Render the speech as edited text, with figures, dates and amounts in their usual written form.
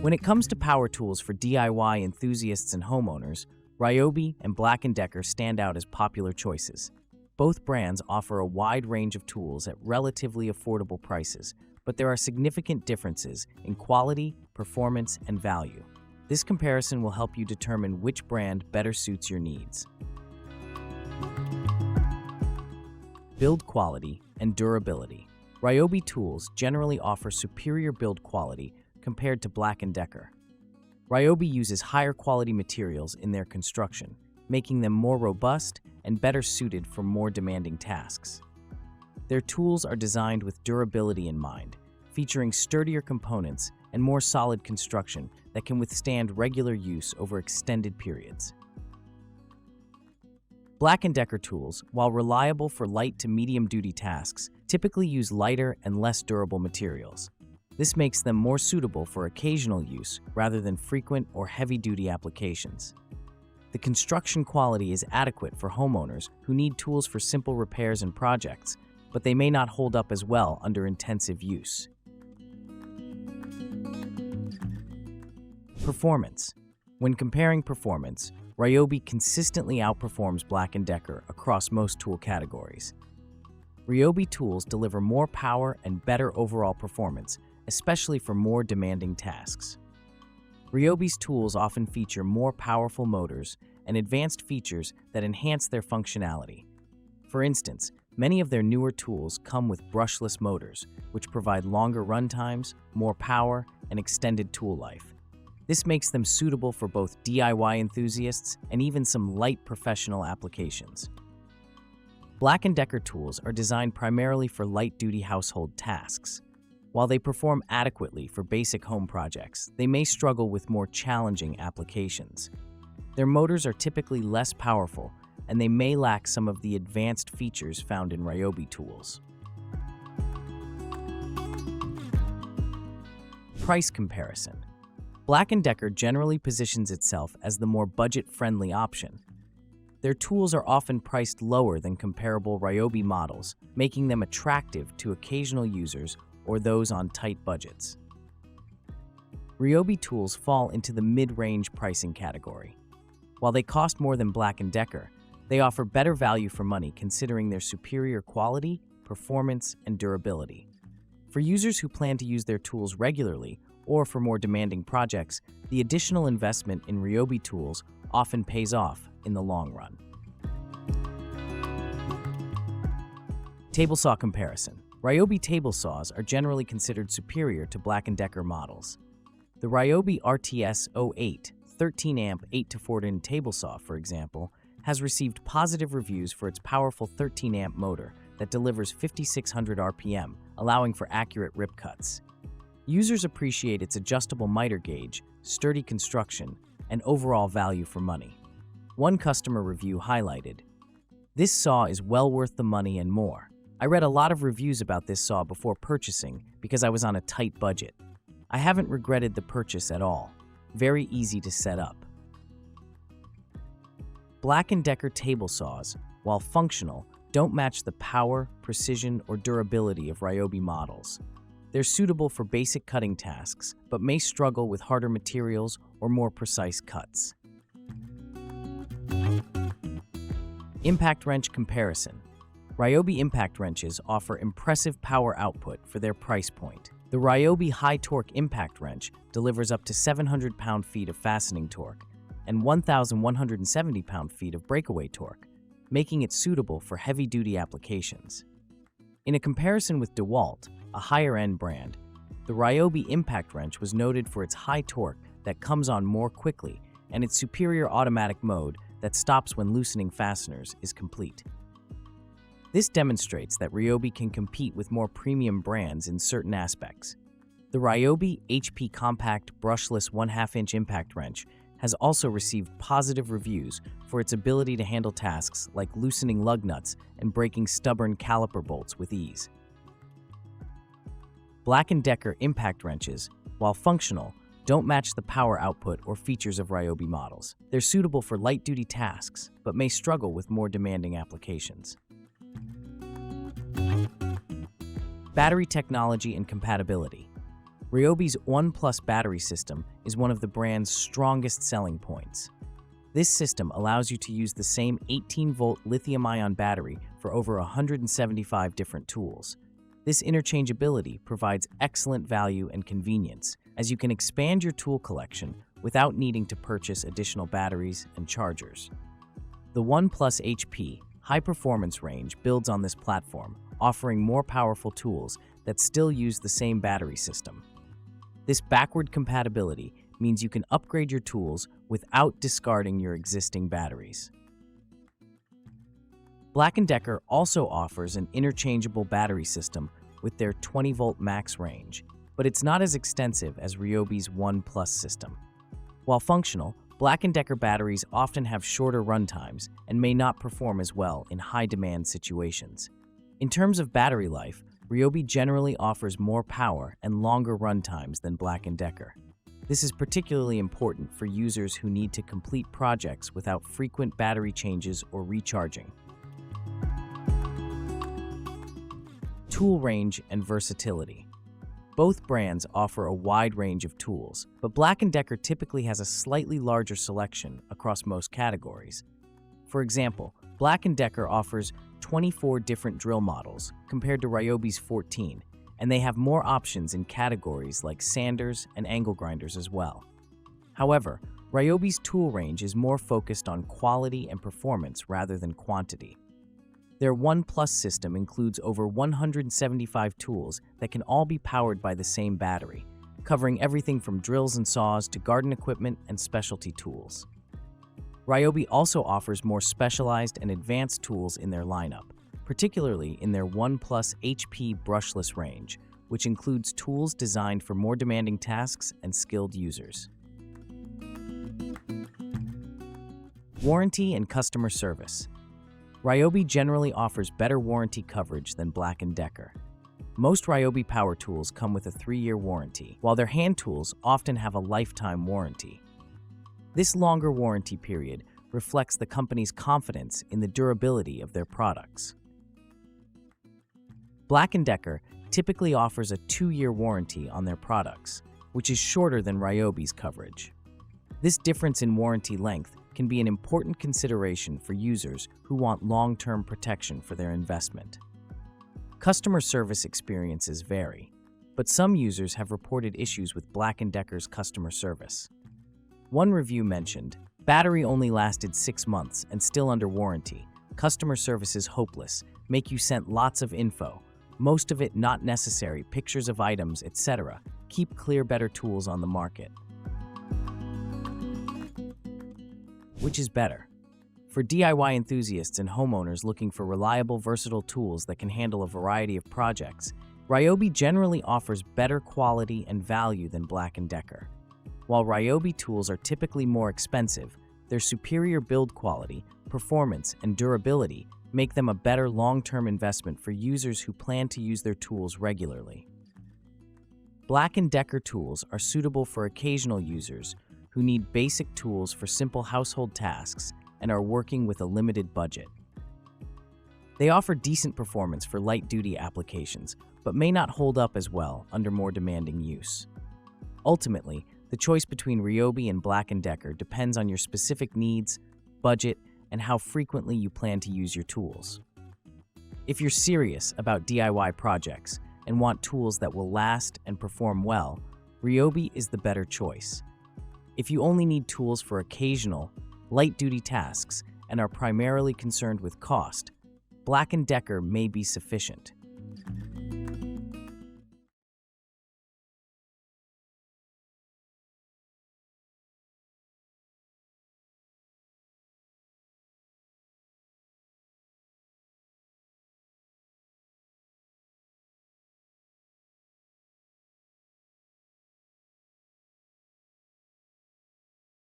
When it comes to power tools for DIY enthusiasts and homeowners, Ryobi and Black & Decker stand out as popular choices. Both brands offer a wide range of tools at relatively affordable prices, but there are significant differences in quality, performance, and value. This comparison will help you determine which brand better suits your needs. Build quality and durability. Ryobi tools generally offer superior build quality compared to Black & Decker. Ryobi uses higher quality materials in their construction, making them more robust and better suited for more demanding tasks. Their tools are designed with durability in mind, featuring sturdier components and more solid construction that can withstand regular use over extended periods. Black & Decker tools, while reliable for light to medium-duty tasks, typically use lighter and less durable materials. This makes them more suitable for occasional use rather than frequent or heavy-duty applications. The construction quality is adequate for homeowners who need tools for simple repairs and projects, but they may not hold up as well under intensive use. Performance. When comparing performance, Ryobi consistently outperforms Black & Decker across most tool categories. Ryobi tools deliver more power and better overall performance, especially for more demanding tasks. Ryobi's tools often feature more powerful motors and advanced features that enhance their functionality. For instance, many of their newer tools come with brushless motors, which provide longer run times, more power, and extended tool life. This makes them suitable for both DIY enthusiasts and even some light professional applications. Black & Decker tools are designed primarily for light-duty household tasks. While they perform adequately for basic home projects, they may struggle with more challenging applications. Their motors are typically less powerful, and they may lack some of the advanced features found in Ryobi tools. Price comparison. Black & Decker generally positions itself as the more budget-friendly option. Their tools are often priced lower than comparable Ryobi models, making them attractive to occasional users or those on tight budgets. Ryobi tools fall into the mid-range pricing category. While they cost more than Black & Decker, they offer better value for money considering their superior quality, performance, and durability. For users who plan to use their tools regularly or for more demanding projects, the additional investment in Ryobi tools often pays off in the long run. Table saw comparison. Ryobi table saws are generally considered superior to Black & Decker models. The Ryobi RTS-08 13-amp 8-to-4-in table saw, for example, has received positive reviews for its powerful 13-amp motor that delivers 5,600 RPM, allowing for accurate rip cuts. Users appreciate its adjustable miter gauge, sturdy construction, and overall value for money. One customer review highlighted, "This saw is well worth the money and more. I read a lot of reviews about this saw before purchasing because I was on a tight budget. I haven't regretted the purchase at all. Very easy to set up." Black & Decker table saws, while functional, don't match the power, precision, or durability of Ryobi models. They're suitable for basic cutting tasks, but may struggle with harder materials or more precise cuts. Impact wrench comparison. Ryobi impact wrenches offer impressive power output for their price point. The Ryobi high-torque impact wrench delivers up to 700 pound-feet of fastening torque and 1,170 pound-feet of breakaway torque, making it suitable for heavy-duty applications. In a comparison with Dewalt, a higher-end brand, the Ryobi impact wrench was noted for its high torque that comes on more quickly and its superior automatic mode that stops when loosening fasteners is complete. This demonstrates that Ryobi can compete with more premium brands in certain aspects. The Ryobi HP Compact Brushless 1/2-inch impact wrench has also received positive reviews for its ability to handle tasks like loosening lug nuts and breaking stubborn caliper bolts with ease. Black & Decker impact wrenches, while functional, don't match the power output or features of Ryobi models. They're suitable for light-duty tasks, but may struggle with more demanding applications. Battery technology and compatibility. Ryobi's One Plus battery system is one of the brand's strongest selling points. This system allows you to use the same 18-volt lithium-ion battery for over 175 different tools. This interchangeability provides excellent value and convenience, as you can expand your tool collection without needing to purchase additional batteries and chargers. The One Plus HP high-performance range builds on this platform, offering more powerful tools that still use the same battery system. This backward compatibility means you can upgrade your tools without discarding your existing batteries. Black & Decker also offers an interchangeable battery system with their 20-volt max range, but it's not as extensive as Ryobi's One Plus system. While functional, Black & Decker batteries often have shorter runtimes and may not perform as well in high-demand situations. In terms of battery life, Ryobi generally offers more power and longer runtimes than Black & Decker. This is particularly important for users who need to complete projects without frequent battery changes or recharging. Tool range and versatility. Both brands offer a wide range of tools, but Black & Decker typically has a slightly larger selection across most categories. For example, Black & Decker offers 24 different drill models compared to Ryobi's 14, and they have more options in categories like sanders and angle grinders as well. However, Ryobi's tool range is more focused on quality and performance rather than quantity. Their One Plus system includes over 175 tools that can all be powered by the same battery, covering everything from drills and saws to garden equipment and specialty tools. Ryobi also offers more specialized and advanced tools in their lineup, particularly in their One Plus HP brushless range, which includes tools designed for more demanding tasks and skilled users. Warranty and customer service. Ryobi generally offers better warranty coverage than Black & Decker. Most Ryobi power tools come with a 3-year warranty, while their hand tools often have a lifetime warranty. This longer warranty period reflects the company's confidence in the durability of their products. Black & Decker typically offers a 2-year warranty on their products, which is shorter than Ryobi's coverage. This difference in warranty length can be an important consideration for users who want long-term protection for their investment. Customer service experiences vary, but some users have reported issues with Black & Decker's customer service. One review mentioned, "Battery only lasted 6 months and still under warranty. Customer service is hopeless. Make you sent lots of info. Most of it not necessary, pictures of items, etc. Keep clear better tools on the market." Which is better? For DIY enthusiasts and homeowners looking for reliable, versatile tools that can handle a variety of projects, Ryobi generally offers better quality and value than Black & Decker. While Ryobi tools are typically more expensive, their superior build quality, performance, and durability make them a better long-term investment for users who plan to use their tools regularly. Black & Decker tools are suitable for occasional users who need basic tools for simple household tasks and are working with a limited budget. They offer decent performance for light-duty applications, but may not hold up as well under more demanding use. Ultimately, the choice between Ryobi and Black & Decker depends on your specific needs, budget, and how frequently you plan to use your tools. If you're serious about DIY projects and want tools that will last and perform well, Ryobi is the better choice. If you only need tools for occasional, light-duty tasks and are primarily concerned with cost, Black & Decker may be sufficient.